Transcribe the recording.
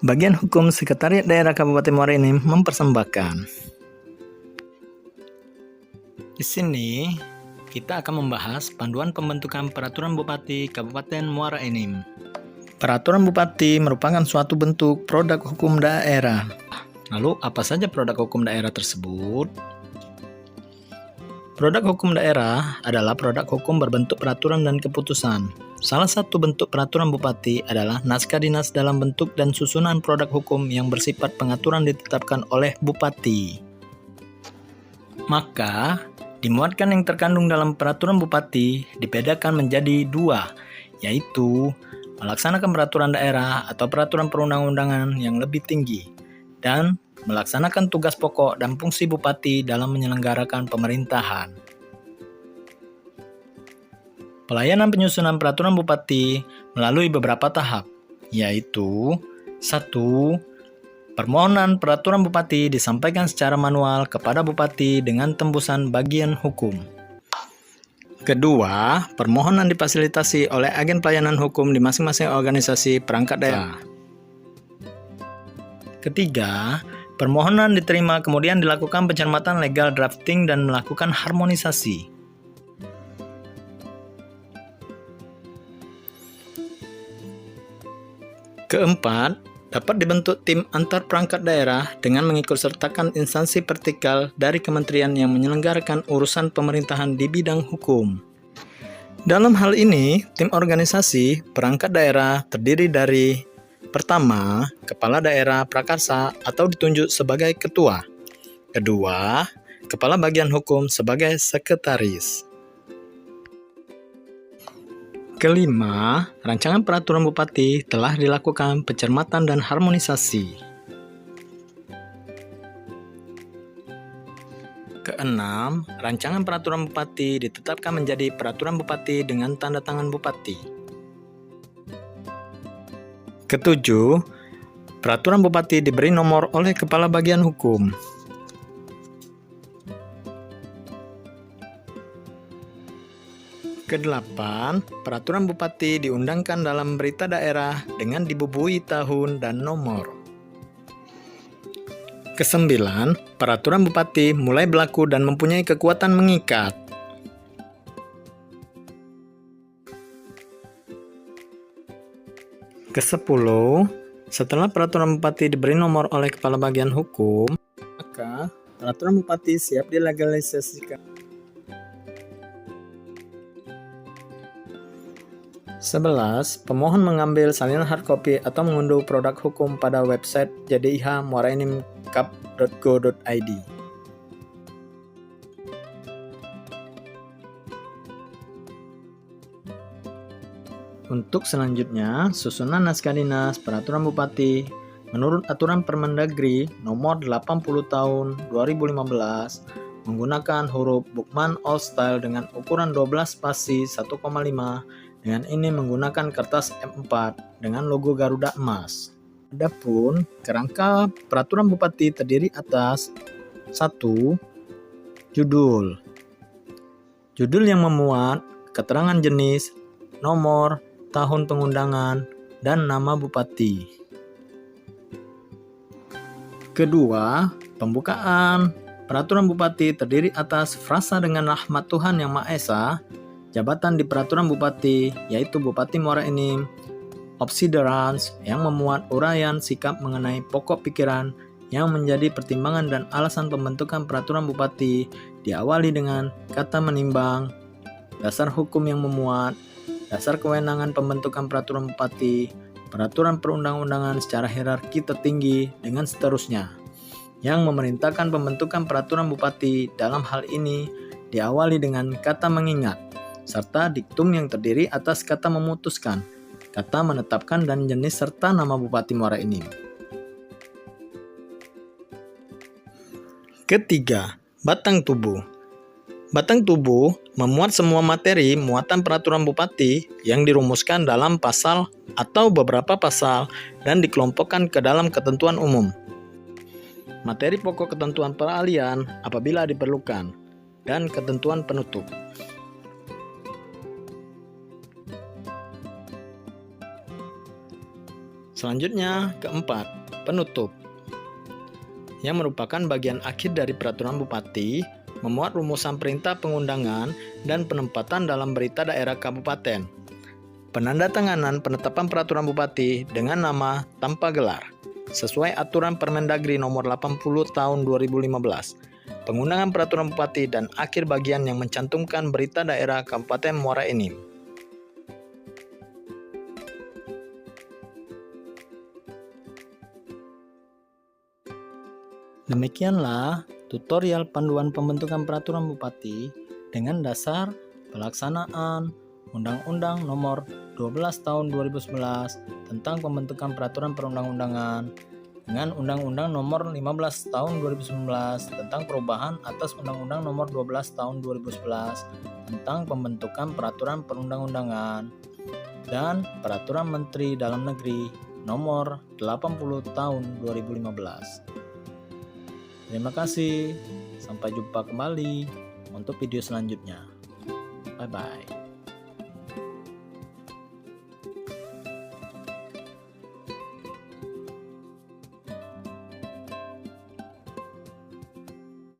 Bagian Hukum Sekretariat Daerah Kabupaten Muara Enim mempersembahkan. Di sini kita akan membahas panduan pembentukan peraturan Bupati Kabupaten Muara Enim. Peraturan Bupati merupakan suatu bentuk produk hukum daerah. Lalu apa saja produk hukum daerah tersebut? Produk hukum daerah adalah produk hukum berbentuk peraturan dan keputusan. Salah satu bentuk peraturan bupati adalah naskah dinas dalam bentuk dan susunan produk hukum yang bersifat pengaturan ditetapkan oleh bupati. Maka, dimuatkan yang terkandung dalam peraturan bupati dibedakan menjadi dua, yaitu melaksanakan peraturan daerah atau peraturan perundang-undangan yang lebih tinggi, dan melaksanakan tugas pokok dan fungsi bupati dalam menyelenggarakan pemerintahan. Pelayanan penyusunan peraturan bupati melalui beberapa tahap, yaitu 1. Permohonan peraturan bupati disampaikan secara manual kepada bupati dengan tembusan bagian hukum. Kedua, permohonan difasilitasi oleh agen pelayanan hukum di masing-masing organisasi perangkat daerah. Ketiga, permohonan diterima kemudian dilakukan pencermatan legal drafting dan melakukan harmonisasi. Keempat, dapat dibentuk tim antar perangkat daerah dengan mengikutsertakan instansi vertikal dari kementerian yang menyelenggarakan urusan pemerintahan di bidang hukum. Dalam hal ini, tim organisasi perangkat daerah terdiri dari: pertama, kepala daerah prakarsa atau ditunjuk sebagai ketua. Kedua, kepala bagian hukum sebagai sekretaris. Kelima, rancangan peraturan bupati telah dilakukan pencermatan dan harmonisasi. Keenam, rancangan peraturan bupati ditetapkan menjadi peraturan bupati dengan tanda tangan bupati. Ketujuh, peraturan bupati diberi nomor oleh kepala bagian hukum. Kedelapan, peraturan bupati diundangkan dalam berita daerah dengan dibubuhi tahun dan nomor. Kesembilan, peraturan bupati mulai berlaku dan mempunyai kekuatan mengikat. Kesepuluh, setelah peraturan bupati diberi nomor oleh kepala bagian hukum, maka peraturan bupati siap dilegalisasikan. 11. Pemohon mengambil salinan hardcopy atau mengunduh produk hukum pada website JDIH muaraenim.kap.go.id. Untuk selanjutnya, susunan naskah dinas peraturan bupati menurut aturan Permendagri nomor 80 tahun 2015 menggunakan huruf Bookman Old Style dengan ukuran 12 spasi 1,5. Dengan ini menggunakan kertas M4 dengan logo Garuda Emas. Adapun kerangka peraturan bupati terdiri atas 1. Judul. Judul yang memuat keterangan jenis, nomor, tahun pengundangan, dan nama bupati. Kedua, pembukaan. Peraturan bupati terdiri atas frasa dengan rahmat Tuhan Yang Maha Esa, jabatan di peraturan bupati, yaitu Bupati Muara Enim, obsiderans yang memuat uraian sikap mengenai pokok pikiran yang menjadi pertimbangan dan alasan pembentukan peraturan bupati, diawali dengan kata menimbang, dasar hukum yang memuat, dasar kewenangan pembentukan peraturan bupati, peraturan perundang-undangan secara hierarki tertinggi, dengan seterusnya, yang memerintahkan pembentukan peraturan bupati dalam hal ini diawali dengan kata mengingat, serta diktum yang terdiri atas kata memutuskan, kata menetapkan, dan jenis serta nama Bupati Muara Enim. Ketiga, batang tubuh. Batang tubuh memuat semua materi muatan peraturan bupati yang dirumuskan dalam pasal atau beberapa pasal dan dikelompokkan ke dalam ketentuan umum. Materi pokok ketentuan peralihan apabila diperlukan, dan ketentuan penutup. Selanjutnya, keempat, penutup, yang merupakan bagian akhir dari peraturan bupati, memuat rumusan perintah pengundangan dan penempatan dalam berita daerah kabupaten. Penandatanganan penetapan peraturan bupati dengan nama tanpa gelar, sesuai aturan Permendagri nomor 80 tahun 2015. Pengundangan peraturan bupati dan akhir bagian yang mencantumkan berita daerah Kabupaten Muara Enim. Demikianlah tutorial panduan pembentukan peraturan bupati dengan dasar pelaksanaan Undang-Undang Nomor 12 Tahun 2011 tentang pembentukan peraturan perundang-undangan dengan Undang-Undang Nomor 15 Tahun 2019 tentang perubahan atas Undang-Undang Nomor 12 Tahun 2011 tentang pembentukan peraturan perundang-undangan dan Peraturan Menteri Dalam Negeri Nomor 80 Tahun 2015. Terima kasih, sampai jumpa kembali untuk video selanjutnya. Bye-bye.